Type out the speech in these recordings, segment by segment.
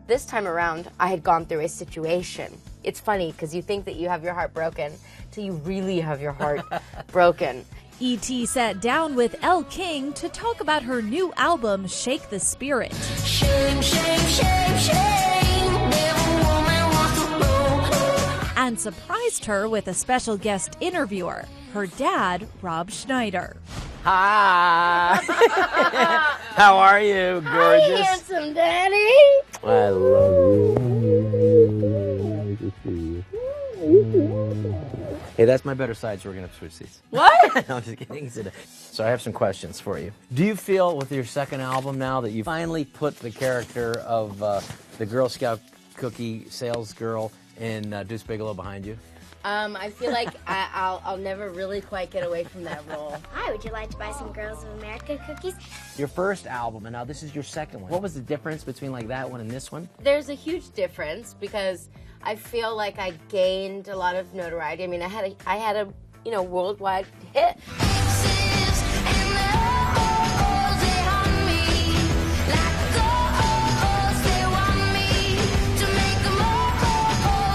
this time around, I had gone through a situation. It's funny because you think that you have your heart broken till you really have your heart broken. E.T. sat down with Elle King to talk about her new album, Shake the Spirit. Shame, shame, shame, shame. Never woman wants to blow. And surprised her with a special guest interviewer, her dad, Rob Schneider. Hi. How are you, gorgeous? Hi, handsome daddy. I love you. Good to see you. Hey, that's my better side, so we're going to switch seats. What? No, I'm just kidding. So I have some questions for you. Do you feel with your second album now that you finally put the character of the Girl Scout cookie sales girl in Deuce Bigalow behind you? I feel like I'll never really quite get away from that role. Hi, would you like to buy some Girls of America cookies? Your first album, and now this is your second one. What was the difference between like that one and this one? There's a huge difference because I feel like I gained a lot of notoriety. I mean, I had a worldwide hit.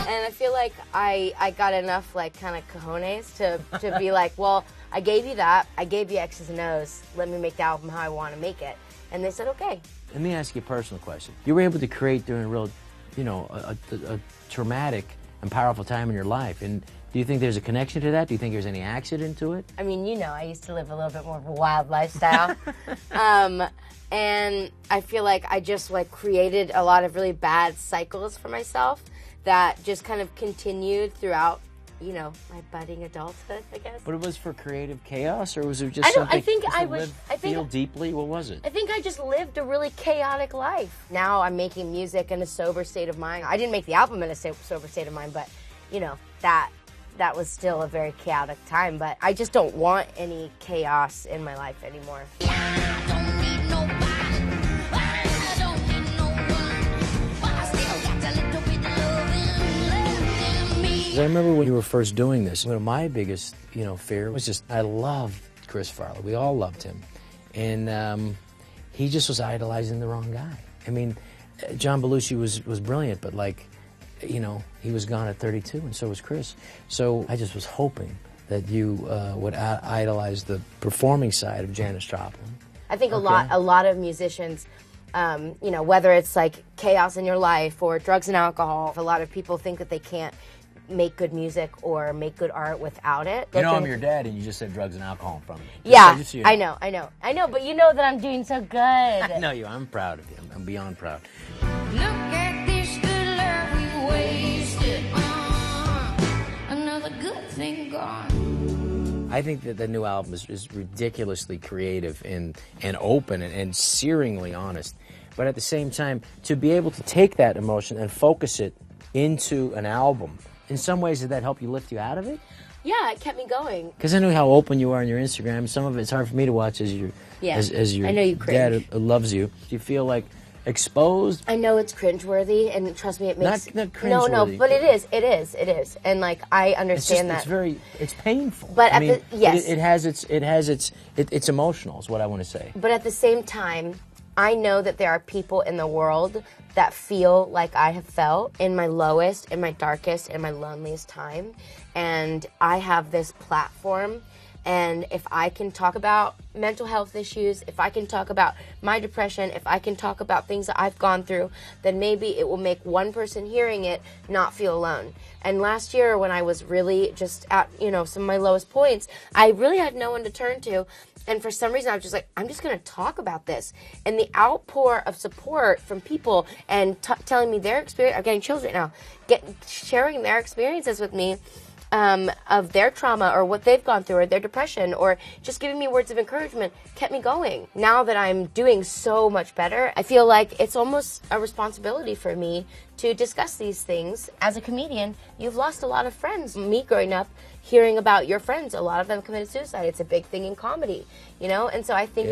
And I feel like I got enough like kind of cojones to be like, well, I gave you that. I gave you X's and O's. Let me make the album how I want to make it. And they said, okay. Let me ask you a personal question. You were able to create during a real, a traumatic and powerful time in your life. And do you think there's a connection to that? Do you think there's any accident to it? I mean, I used to live a little bit more of a wild lifestyle. And I feel like I just created a lot of really bad cycles for myself that just kind of continued throughout, my budding adulthood, I guess. But it was for creative chaos, or was it just something feel deeply? What was it? I think I just lived a really chaotic life. Now I'm making music in a sober state of mind. I didn't make the album in a sober state of mind, but, that was still a very chaotic time. But I just don't want any chaos in my life anymore. I remember when you were first doing this, one of my biggest, fear was just, I loved Chris Farley. We all loved him. And he just was idolizing the wrong guy. I mean, John Belushi was brilliant, but he was gone at 32, and so was Chris. So I just was hoping that you would idolize the performing side of Janis Joplin. I think a lot of musicians, whether it's like chaos in your life or drugs and alcohol, a lot of people think that they can't make good music or make good art without it. I'm your dad, and you just said drugs and alcohol in front of me. Yeah, I know, but you know that I'm doing so good. I know you. I'm proud of you. I'm beyond proud. Look at this good love we wasted. Another good thing gone. I think that the new album is ridiculously creative and open and searingly honest. But at the same time, to be able to take that emotion and focus it into an album, in some ways, did that help you lift you out of it? Yeah, it kept me going. Because I know how open you are on your Instagram. Some of it's hard for me to watch as your I know you cringe. dad loves you. Do you feel like exposed? I know it's cringeworthy, and trust me, it makes not cringeworthy. No, but it is, and I understand that. It's painful. But yes, it's emotional. Is what I want to say. But at the same time, I know that there are people in the world that feel like I have felt in my lowest, in my darkest, in my loneliest time. And I have this platform, and if I can talk about mental health issues, if I can talk about my depression, if I can talk about things that I've gone through, then maybe it will make one person hearing it not feel alone. And last year, when I was really just at, some of my lowest points, I really had no one to turn to. And for some reason, I was just like, I'm just going to talk about this. And the outpour of support from people and telling me their experience, I'm getting chills right now, sharing their experiences with me of their trauma or what they've gone through or their depression or just giving me words of encouragement kept me going. Now that I'm doing so much better, I feel like it's almost a responsibility for me to discuss these things. As a comedian, you've lost a lot of friends. Me growing up, hearing about your friends, a lot of them committed suicide. It's a big thing in comedy, and so I think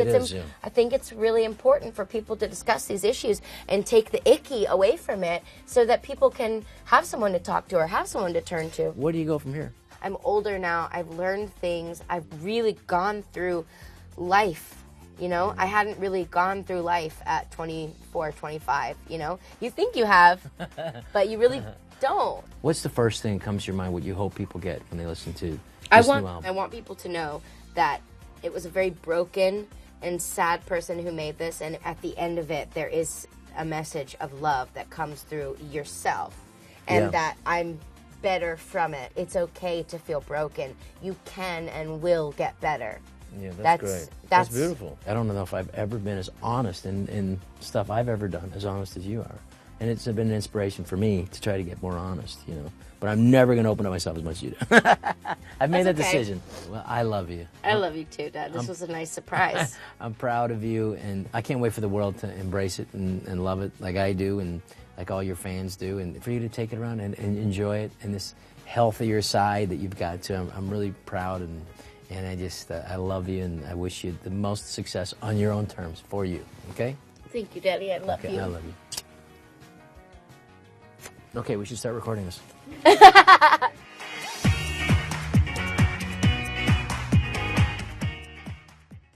I think it's really important for people to discuss these issues and take the icky away from it so that people can have someone to talk to or have someone to turn to. Where do you go from here? I'm older now. I've learned things. I've really gone through life. You know, I hadn't really gone through life at 24, 25, you know? You think you have, but you really don't. What's the first thing that comes to your mind, what you hope people get when they listen to I this new album? want people to know that it was a very broken and sad person who made this, and at the end of it, there is a message of love that comes through yourself, and that I'm better from it. It's okay to feel broken. You can and will get better. Yeah, that's great. That's beautiful. I don't know if I've ever been as honest in stuff I've ever done, as honest as you are. And it's been an inspiration for me to try to get more honest, you know. But I'm never going to open up myself as much as you do. I've made that decision. Well, I love you. I love you too, Dad. This was a nice surprise. I'm proud of you, and I can't wait for the world to embrace it and love it like I do and like all your fans do, and for you to take it around and enjoy it and this healthier side that you've got to. I'm really proud, and I just, I love you, and I wish you the most success on your own terms for you, okay? Thank you, Daddy. I love you. I love you. Okay, we should start recording this.